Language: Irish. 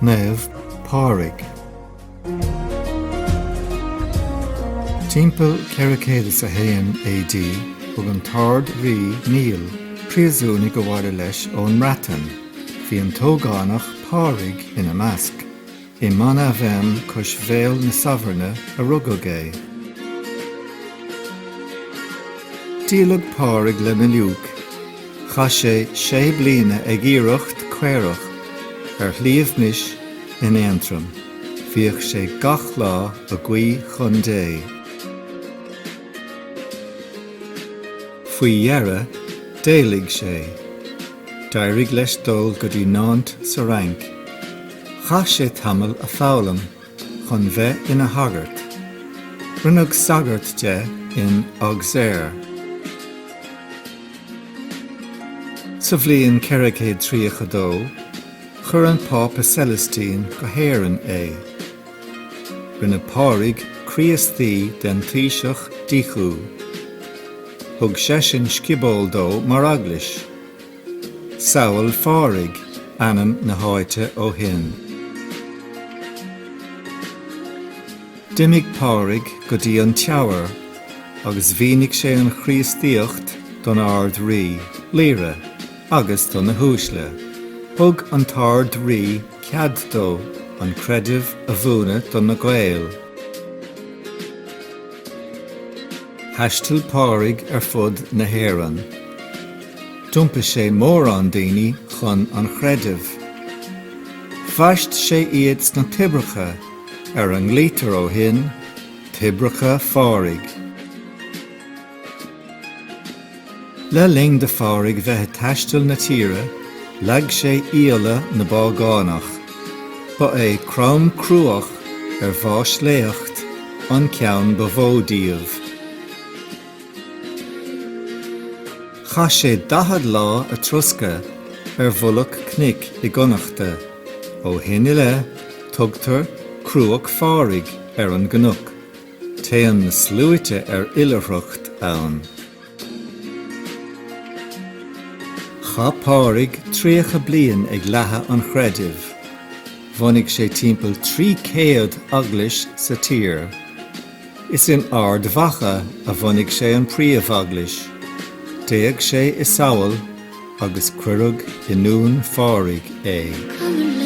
Naomh Pádraig. Timpeall Ceracédas a Haon AD ug an tard rí Míle príosúna go bhfáile leis ón Mratan, hí an tógánach Pádraig ina measc, I mana bheim cos bhéal na saibhreanna a rugog é. Díolug Pádraig le na liúg, cha sé 6 bliana ag iarracht cuireach ar thliomhnis in Aintrim, bhíodh sé gach lá a gcuí chun dé. Faoi dhearra, déalaigh sé, d'éirigh leis dul go dtí Nantes sa rank. Cha sé tamil a fálam chun bheith ina hagart. Rinneadh sagart de in Auxerre. Sa bhliain 432, chur an Pápa Celestine go héireann é. Rinne Pádraig críostaí den taoiseach díchú. Thug sesin scibáil dó mar aglis. Saoil Pádraig anam na háite ó hin. Dimigh Pádraig go dtí an teabhar agus bhíonnig sé an chríostaíocht don ard rí, Líre, agus don na húsle. Thug an tard rí cead dó an creideamh a bhúna don na Gael. Theastail Pádraig ar fud na hÉireann. Dumpa sé mór an daoine chun an chreideamh. Bhaist sé iad sna tibracha ar an nglaotar ó hin, tibracha Pádraig. Le ling de Pádraig bheith theastail na tíre, leag sé íola na bágánach, ba é crom cruach ar bhás léocht an ceann bhódíomh. Cha sé 10 lá a trosca ar bhullach cnic I gonachta, ó hin le tugtar cruach Pádraig ar an gnuk, téan na slúite ar ilarthrocht ann. Cha Pádraig 3 bliain ag leatha an chreideamh. Bhunaigh sé timpeall 300 aglis sa tír. Is in ard bhacha a bhunaigh sé an príomh aglis. Déag sé I saoil agus cuireadh I nún Pádraig é.